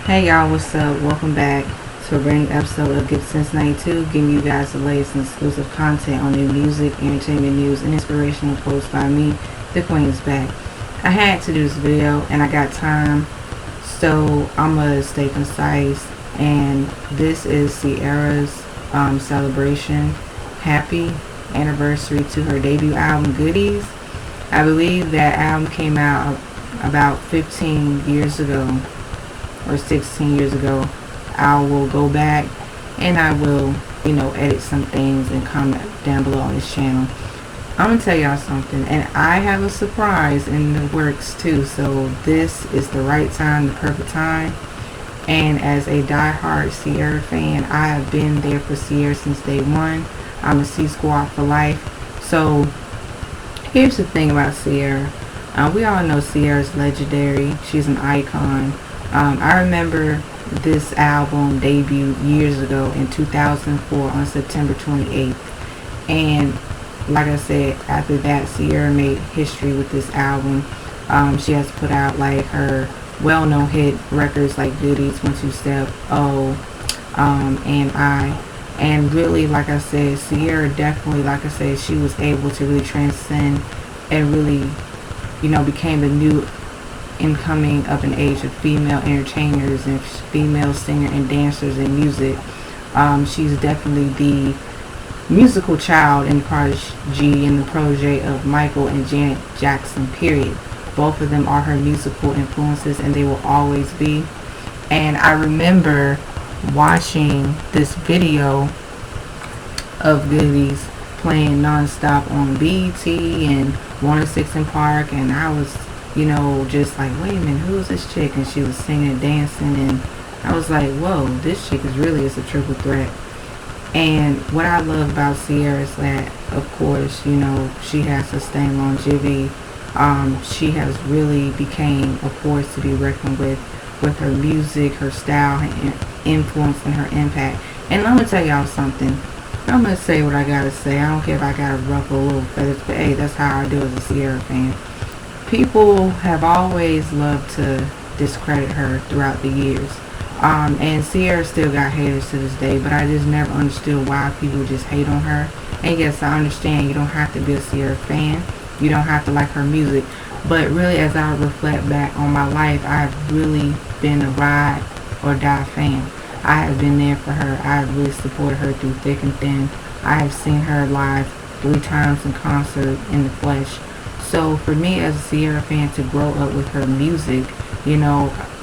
Hey y'all, what's up? Welcome back to a brand new episode of Get Since 92, giving you guys the latest and exclusive content on new music, entertainment news, and inspirational quotes by me. The Queen is back. I had to do this video and I got time, so I'm gonna stay concise. And this is Ciara's celebration. Happy anniversary to her debut album, Goodies. I believe that album came out about 15 years ago or 16 years ago. I will go back and I will, edit some things and comment down below on this channel. I'm gonna tell y'all something, and I have a surprise in the works too, so this is the right time, the perfect time. And as a die-hard Ciara fan, I have been there for Ciara since day one. I'm a C Squad for life. So here's the thing about Ciara. We all know Ciara's legendary. She's an icon. I remember this album debuted years ago in 2004 on September 28th. And like I said, after that, Ciara made history with this album. She has put out like her well-known hit records like Goodies, One Two Step, Oh, and I. And really, like I said, Ciara definitely, like I said, she was able to really transcend and really, became the new incoming of an age of female entertainers and female singer and dancers in music. She's definitely the musical child and prodigy and the protege of Michael and Janet Jackson, period. Both of them are her musical influences and they will always be. And I remember watching this video of Goodies playing non-stop on BET and 106 in Park, and I was just like, wait a minute, who is this chick? And she was singing and dancing, and I was like, whoa, this chick is a triple threat. And what I love about Ciara is that, of course, she has sustained longevity. She has really became a force to be reckoned with her music, her style, her influence, and her impact. And I'm gonna tell y'all something. I'm gonna say what I gotta say. I don't care if I gotta ruffle a little feathers, but hey, that's how I do as a Ciara fan. People have always loved to discredit her throughout the years. And Ciara still got haters to this day, but I just never understood why people just hate on her. And yes, I understand you don't have to be a Ciara fan. You don't have to like her music. But really, as I reflect back on my life, I have really been a ride or die fan. I have been there for her. I have really supported her through thick and thin. I have seen her live 3 times in concert in the flesh. So for me as a Ciara fan to grow up with her music,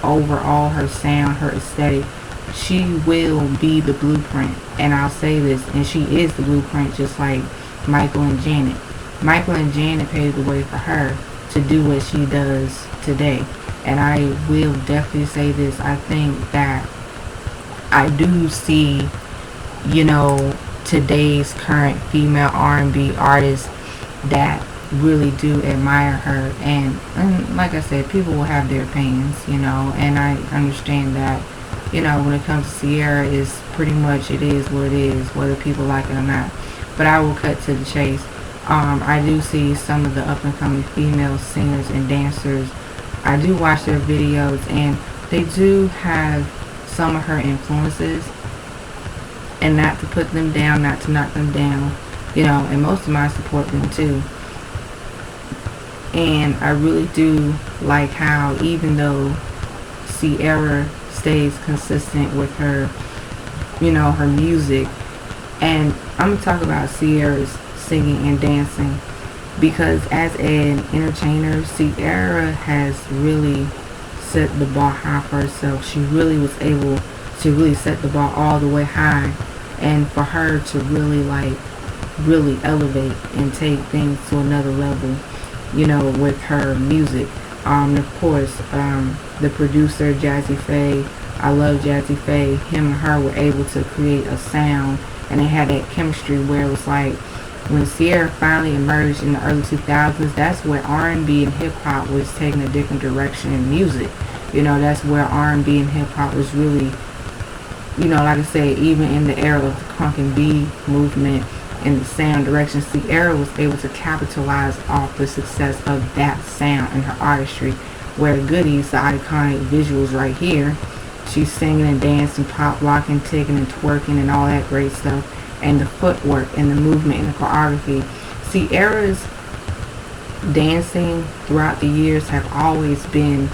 overall her sound, her aesthetic, she will be the blueprint. And I'll say this, and she is the blueprint, just like Michael and Janet. Michael and Janet paved the way for her to do what she does today. And I will definitely say this, I think that I do see, today's current female R&B artists that really do admire her, and like I said, people will have their opinions, and I understand that, when it comes to Ciara, is pretty much it is what it is, whether people like it or not. But I will cut to the chase. I do see some of the up and coming female singers and dancers. I do watch their videos, and they do have some of her influences, and not to put them down, not to knock them down, and most of mine support them too. And I really do like how, even though Ciara stays consistent with her, her music, and I'm going to talk about Ciara's singing and dancing, because as an entertainer, Ciara has really set the bar high for herself. She really was able to really set the bar all the way high, and for her to really really elevate and take things to another level, with her music. Of course, the producer, Jazzy Faye, I love Jazzy Faye. Him and her were able to create a sound, and they had that chemistry where it was like, when Ciara finally emerged in the early 2000s, that's where R&B and hip-hop was taking a different direction in music. That's where R&B and hip-hop was really, like I said, even in the era of the Crunk and B movement, in the sound direction, Ciara was able to capitalize off the success of that sound and her artistry. Where Goodies, the iconic visuals right here, She's singing and dancing, pop locking, ticking and twerking and all that great stuff. And the footwork and the movement and the choreography. Ciara's dancing throughout the years have always been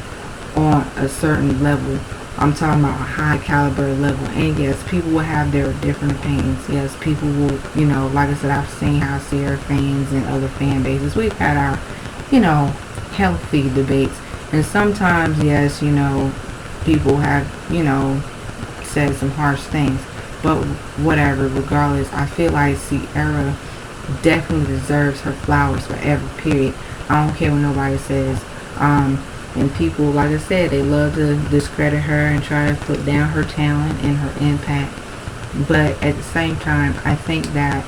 on a certain level. I'm talking about a high caliber level. And yes, people will have their different opinions. Yes, people will, like I said, I've seen how Ciara fans and other fan bases, we've had our, healthy debates. And sometimes, yes, people have, said some harsh things. But whatever, regardless, I feel like Ciara definitely deserves her flowers forever, period. I don't care what nobody says. And people, like I said, they love to discredit her and try to put down her talent and her impact. But at the same time, I think that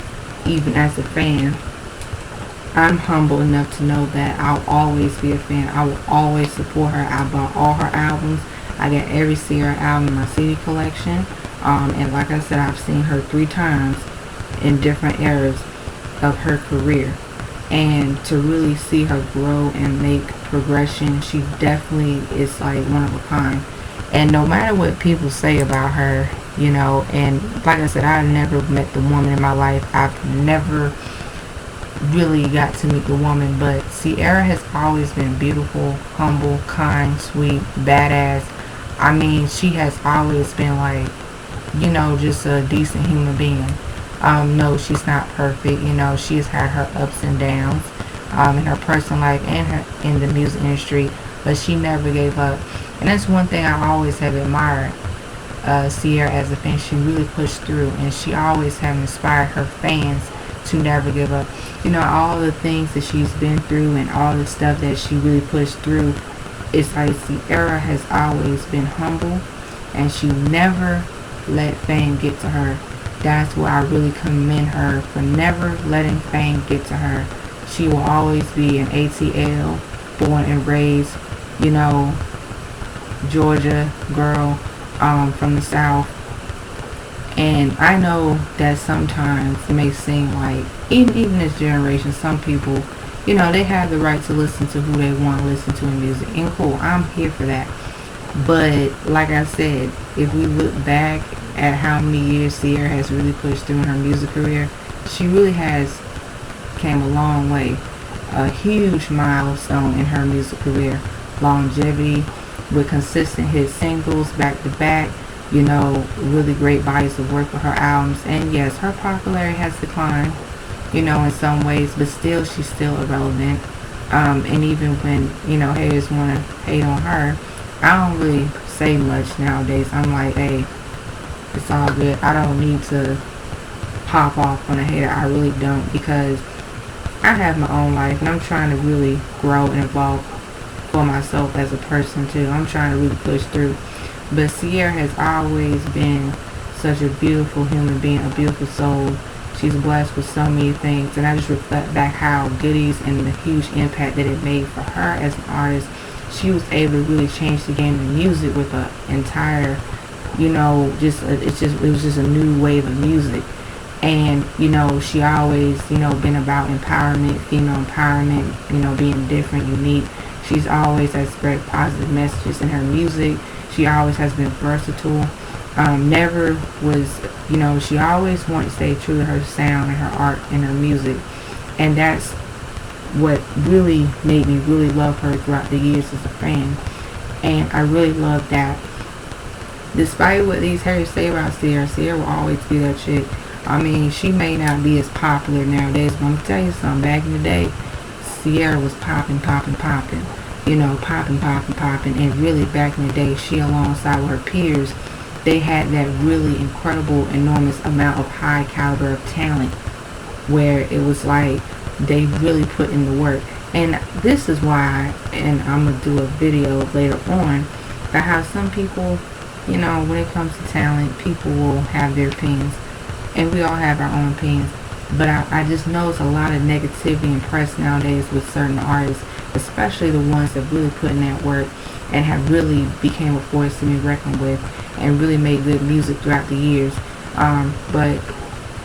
even as a fan, I'm humble enough to know that I'll always be a fan. I will always support her. I bought all her albums. I got every Ciara album in my CD collection. And like I said, I've seen her 3 times in different eras of her career. And to really see her grow and make progression, she definitely is like one of a kind. And no matter what people say about her, and like I said, I've never met the woman in my life. I've never really got to meet the woman, but Ciara has always been beautiful, humble, kind, sweet, badass. I mean, she has always been like, just a decent human being. No, she's not perfect. She has had her ups and downs in her personal life and in the music industry, but she never gave up. And that's one thing I always have admired Ciara as a fan. She really pushed through, and she always have inspired her fans to never give up. All the things that she's been through and all the stuff that she really pushed through, it's like Ciara has always been humble, and she never let fame get to her. That's why I really commend her for never letting fame get to her. She will always be an ATL, born and raised, Georgia girl from the South. And I know that sometimes it may seem like, even this generation, some people, they have the right to listen to who they want to listen to in music. And cool, I'm here for that. But like I said, if we look back at how many years Ciara has really pushed through in her music career, she really has came a long way. A huge milestone in her music career. Longevity with consistent hit singles back to back. Really great bodies of work for her albums. And yes, her popularity has declined, in some ways, but still, she's still irrelevant. And even when, haters want to hate on her, I don't really say much nowadays. I'm like, hey, it's all good. I don't need to pop off on a hater. I really don't, because I have my own life, and I'm trying to really grow and evolve for myself as a person too. I'm trying to really push through. But Ciara has always been such a beautiful human being, a beautiful soul. She's blessed with so many things, and I just reflect back how Goodies and the huge impact that it made for her as an artist. She was able to really change the game of music with an entire, it was just a new wave of music. And, she always, been about empowerment, female empowerment, being different, unique. She's always has great positive messages in her music. She always has been versatile. Never was, she always wanted to stay true to her sound and her art and her music. And that's what really made me really love her throughout the years as a fan. And I really love that. Despite what these haters say about Ciara, Ciara will always be that chick. I mean, she may not be as popular nowadays, but I'm going to tell you something. Back in the day, Ciara was popping. Popping. And really, back in the day, she, alongside with her peers, they had that really incredible, enormous amount of high caliber of talent, where it was like they really put in the work. And this is why, and I'm going to do a video later on, about how some people, when it comes to talent, people will have their opinions. And we all have our own opinions. But I just notice a lot of negativity and press nowadays with certain artists, especially the ones that really put in that work and have really became a force to be reckoned with and really made good music throughout the years. But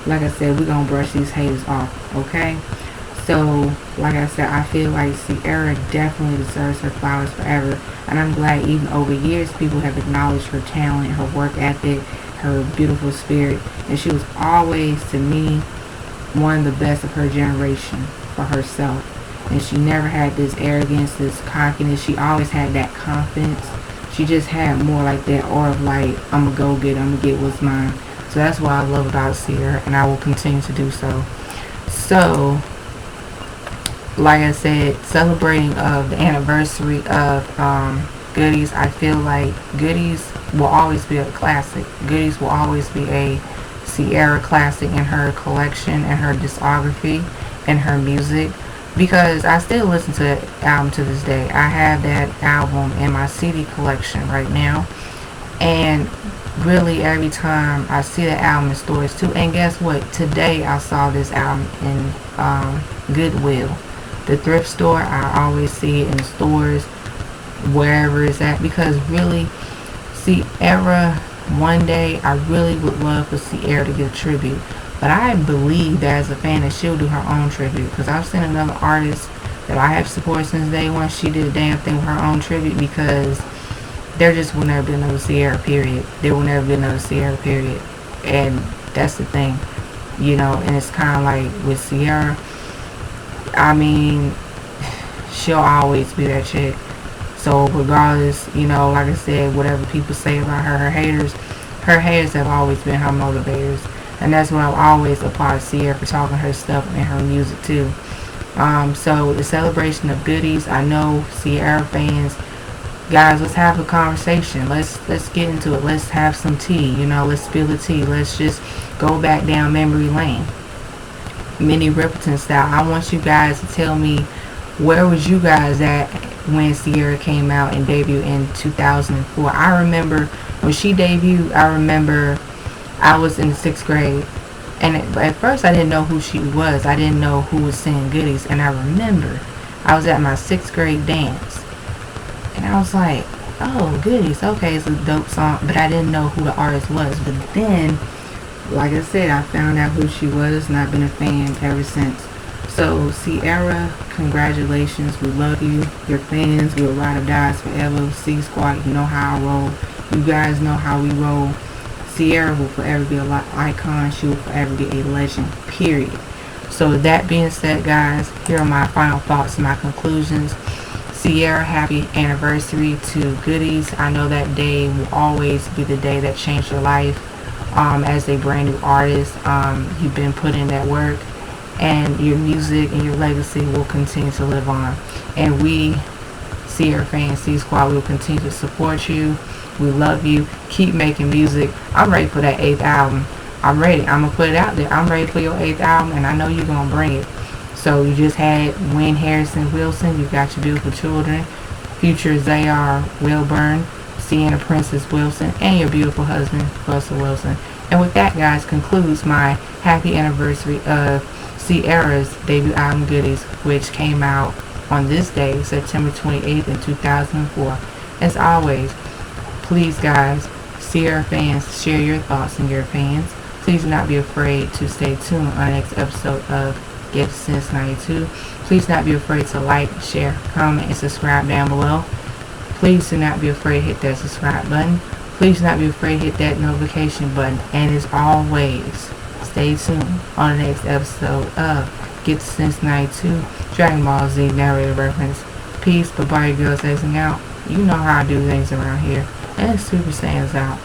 like I said, we're going to brush these haters off, okay? So, like I said, I feel like Ciara definitely deserves her flowers forever. And I'm glad even over years people have acknowledged her talent, her work ethic, her beautiful spirit. And she was always, to me, one of the best of her generation for herself. And she never had this arrogance, this cockiness. She always had that confidence. She just had more like that aura of like, I'm going to go get it, I'm going to get what's mine. So that's what I love about Ciara, and I will continue to do so. So, like I said, celebrating of the anniversary of Goodies, I feel like Goodies will always be a classic. Goodies will always be a Ciara classic in her collection and her discography and her music, because I still listen to that album to this day. I have that album in my CD collection right now, and really every time I see that album in stores too. And guess what? Today I saw this album in Goodwill, the thrift store. I always see it in stores, wherever it's at, because really, Ciara, one day I really would love for Ciara to get a tribute. But I believe that as a fan that she'll do her own tribute, because I've seen another artist that I have supported since day one. She did a damn thing with her own tribute, because there just will never be another Ciara, period. There will never be another Ciara, period. And that's the thing, you know. And it's kind of like with Ciara, I mean, she'll always be that chick. So regardless, you know, like I said, whatever people say about her, her haters have always been her motivators. And that's what I've always applauded Ciara for, talking her stuff and her music too. So the celebration of Goodies, I know Ciara fans, guys, let's have a conversation. Let's get into it. Let's have some tea. You know, let's spill the tea. Let's just go back down memory lane, Minnie Riperton style. I want you guys to tell me, where was you guys at when Ciara came out and debuted in 2004? I remember when she debuted. I remember I was in the 6th grade, and at first I didn't know who she was. I didn't know who was singing Goodies. And I remember I was at my 6th grade dance, and I was like, oh, Goodies, okay, it's a dope song, but I didn't know who the artist was. But then, like I said, I found out who she was, and I've been a fan ever since. So, Ciara, congratulations. We love you. Your fans, we'll ride or die forever. C Squad, you know how I roll. You guys know how we roll. Ciara will forever be an icon. She will forever be a legend, period. So, with that being said, guys, here are my final thoughts and my conclusions. Ciara, happy anniversary to Goodies. I know that day will always be the day that changed your life. As a brand new artist, you've been putting in that work, and your music and your legacy will continue to live on. And we, Ciara fans, C Squad, will continue to support you. We love you. Keep making music. I'm ready for that 8th album. I'm ready. I'm going to put it out there. I'm ready for your 8th album, and I know you're going to bring it. So you just had Wynn Harrison Wilson. You got your beautiful children. Future Zayar Wilburn, Sienna Princess Wilson, and your beautiful husband, Russell Wilson. And with that, guys, concludes my happy anniversary of Ciara's debut album, Goodies, which came out on this day, September 28th in 2004. As always, please, guys, Ciara fans, share your thoughts and your opinions. Please do not be afraid to stay tuned on the next episode of Get Sense 92. Please do not be afraid to like, share, comment, and subscribe down below. Please do not be afraid to hit that subscribe button. Please do not be afraid to hit that notification button. And as always, stay tuned on the next episode of Get Sense 92, Dragon Ball Z narrative reference. Peace, bye-bye, girls, acing out. You know how I do things around here. And Super Saiyan's out.